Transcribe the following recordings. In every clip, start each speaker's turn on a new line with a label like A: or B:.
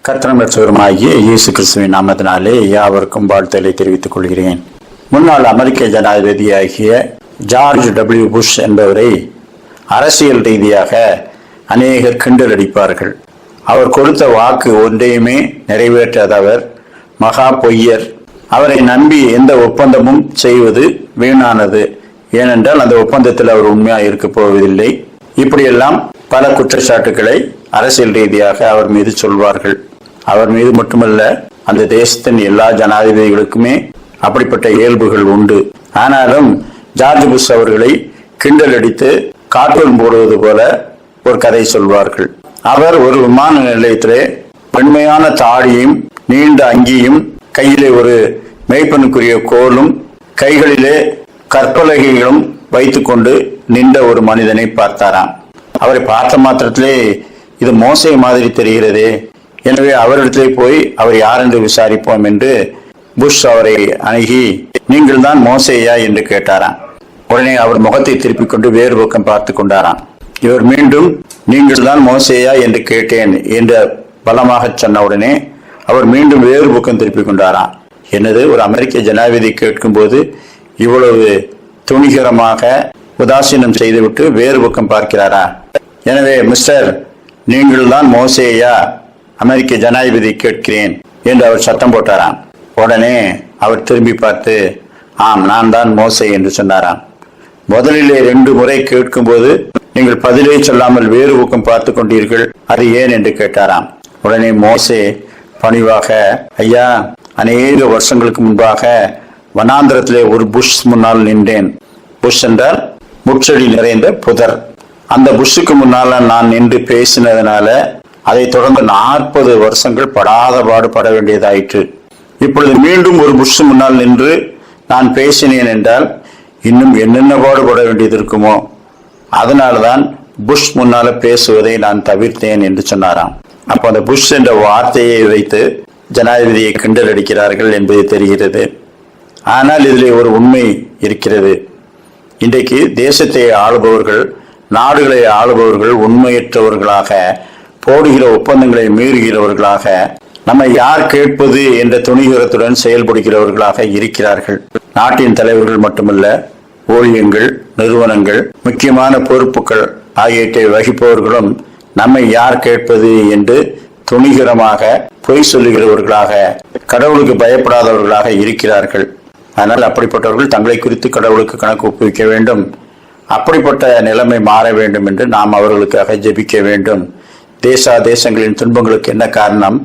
A: கர்த்தரும் இரட்சகருமாகிய இயேசு கிறிஸ்துவின் நாமத்தினாலே யாவருக்கும் வாழ்த்துக்களை தெரிவித்துக் கொள்கிறேன். முன்னாள் அமெரிக்க ஜனாதிபதியாகிய ஜார்ஜ் டபிள்யூ புஷ் என்பவரை அரசியல் ரீதியாக அநேகர் கிண்டல் அடிப்பார்கள். அவர் கொடுத்த வாக்கு ஒன்றையுமே நிறைவேற்றாதவர், மகா பொய்யர். அவரை நம்பி எந்த ஒப்பந்தமும் செய்வது வீணானது. ஏனென்றால் அந்த ஒப்பந்தத்தில் அவர் உண்மையாக இருக்க போவதில்லை. இப்படியெல்லாம் பல குற்றச்சாட்டுக்களை அரசியல் ரீதியாக அவர் மீது சொல்வார்கள். அவர் மீது மட்டுமல்ல, அந்த தேசத்தின் எல்லா ஜனாதிபதிகளுக்குமே அப்படிப்பட்ட இயல்புகள் உண்டு. ஆனாலும் ஜார்ஜ் புஷ் அவர்களை கிண்டல் அடித்து கார்ட்டூன் போடுவது போல ஒரு கதை சொல்வார்கள். அவர் ஒரு விமான நிலையத்திலே பெண்மையான தாடியும் நீண்ட அங்கியும், கையிலே ஒரு மேய்ப்பனுக்குரிய கோலும் கைகளிலே கற்பலகைகளும் வைத்துக்கொண்டு நின்ற ஒரு மனிதனை பார்த்தாராம். அவரை பார்த்த மாத்திரத்திலே இது மோசே மாதிரி தெரிகிறதே, எனவே அவரிடத்திலே போய் அவர் யார் என்று விசாரிப்போம் என்று புஷ் அவரை அணுகி, நீங்கள் தான் மோசேயா என்று கேட்டாராம். உடனே அவர் முகத்தை திருப்பிக் கொண்டு வேறு பக்கம் பார்த்து கொண்டாராம். இவர் மீண்டும் நீங்கள் தான் மோசேயா என்று கேட்டேன் என்று பலமாக சொன்ன உடனே அவர் மீண்டும் வேறு பக்கம் திருப்பிக் கொண்டாராம். என்னது, ஒரு அமெரிக்க ஜனாதிபதி கேட்கும் போது இவ்வளவு துணிகரமாக உதாசீனம் செய்துவிட்டு வேறு பக்கம் பார்க்கிறாரா? எனவே மிஸ்டர், நீங்கள் தான் மோசேயா, அமெரிக்க ஜனாதிபதி கேட்கிறேன் என்று அவர் சத்தம் போட்டாராம். உடனே அவர் திரும்பி பார்த்து, ஆம், நான் தான் மோசே என்று சொன்னாராம். முதலிலே 2 முறை கேட்கும் போது நீங்கள் பதிலே சொல்லாமல் வேறு பக்கம் பார்த்து கொண்டீர்கள், அது ஏன் என்று கேட்டாராம். உடனே மோசே பணிவாக, ஐயா, அநேக வருஷங்களுக்கு முன்பாக வனாந்திரத்திலே ஒரு புஷ் முன்னால் நின்றேன். புஷ் என்றால் முட்செடி நிறைந்த புதர். அந்த புஷ்ஷுக்கு முன்னால நான் நின்று பேசினதுனால அதை தொடர்ந்து 40 வருஷங்கள் படாத பாடுபட வேண்டியதாயிற்று. இப்பொழுது மீண்டும் ஒரு புஷ் முன்னால் நின்று நான் பேசினேன் என்றால் இன்னும் என்னென்ன பாடுபட வேண்டியது இருக்குமோ, அதனால்தான் புஷ் முன்னால பேசுவதை நான் தவிர்த்தேன் என்று சொன்னாராம். அப்போ அந்த புஷ் என்ற வார்த்தையை வைத்து ஜனாதிபதியை கிண்டல் அடிக்கிறார்கள் என்பது தெரிகிறது. ஆனால் இதிலே ஒரு உண்மை இருக்கிறது. இன்றைக்கு தேசத்தை ஆளுபவர்கள், நாடுகளை ஆளுபவர்கள் உண்மையற்றவர்களாக, போடுகிற ஒப்பந்தங்களை மீறுகிறவர்களாக, நம்மை யார் கேட்பது என்ற துணிகரத்துடன் செயல்படுகிறவர்களாக இருக்கிறார்கள். நாட்டின் தலைவர்கள் மட்டுமல்ல, ஊழியங்கள், நிறுவனங்கள், முக்கியமான பொறுப்புகள் ஆகியவற்றை வகிப்பவர்களும் நம்மை யார் கேட்பது என்று துணிகரமாக பொய் சொல்லுகிறவர்களாக, கடவுளுக்கு பயப்படாதவர்களாக இருக்கிறார்கள். அதனால் அப்படிப்பட்டவர்கள் தங்களை குறித்து கடவுளுக்கு கணக்கு ஒப்புவிக்க வேண்டும். அப்படிப்பட்ட நிலைமை மாற வேண்டும் என்று நாம் அவர்களுக்காக ஜெபிக்க வேண்டும். தேசங்களின் துன்பங்களுக்கு என்ன காரணம்?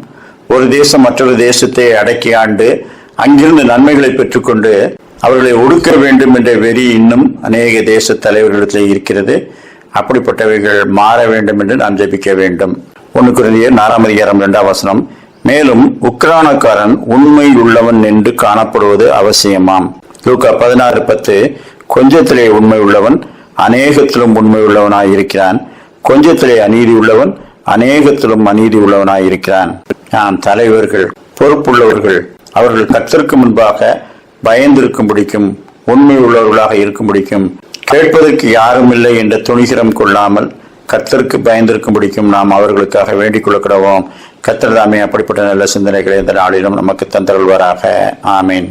A: ஒரு தேசம் மற்றொரு தேசத்தை அடக்கி ஆண்டு அங்கிருந்து நன்மைகளை பெற்றுக்கொண்டு அவர்களை ஒடுக்க வேண்டும் என்ற வெறி இன்னும் அநேக தேச தலைவர்களிடத்தில் இருக்கிறது. அப்படிப்பட்டவைகள் மாற வேண்டும் என்று நாம் ஜெபிக்க வேண்டும். 1 கொரிந்தியர் 4:2 மேலும் உக்ரானக்காரன் உண்மை உள்ளவன் என்று காணப்படுவது அவசியமாம். லூக்கா 16:10 கொஞ்சத்திலே உண்மை உள்ளவன் அநேகத்திலும் உண்மை உள்ளவனாய் இருக்கிறான், கொஞ்சத்திலே அநீதி உள்ளவன் அநேகத்திலும் அநீதி உள்ளவனாய் இருக்கிறான். நாம் தலைவர்கள், பொறுப்புள்ளவர்கள், அவர்கள் கர்த்தருக்கு முன்பாக பயந்திருக்கும் பிடிக்கும், உண்மை உள்ளவர்களாக இருக்கும் பிடிக்கும், கேட்பதற்கு யாரும் இல்லை என்ற துணிகரம் கொள்ளாமல் கர்த்தருக்கு பயந்திருக்கும் பிடிக்கும் நாம் அவர்களுக்காக வேண்டிக் கொள்ள கடவோம். கர்த்தர் தாமே அப்படிப்பட்ட நல்ல சிந்தனைகளை இந்த நாளிலும் நமக்கு தந்தருள்வாராக. ஆமீன்.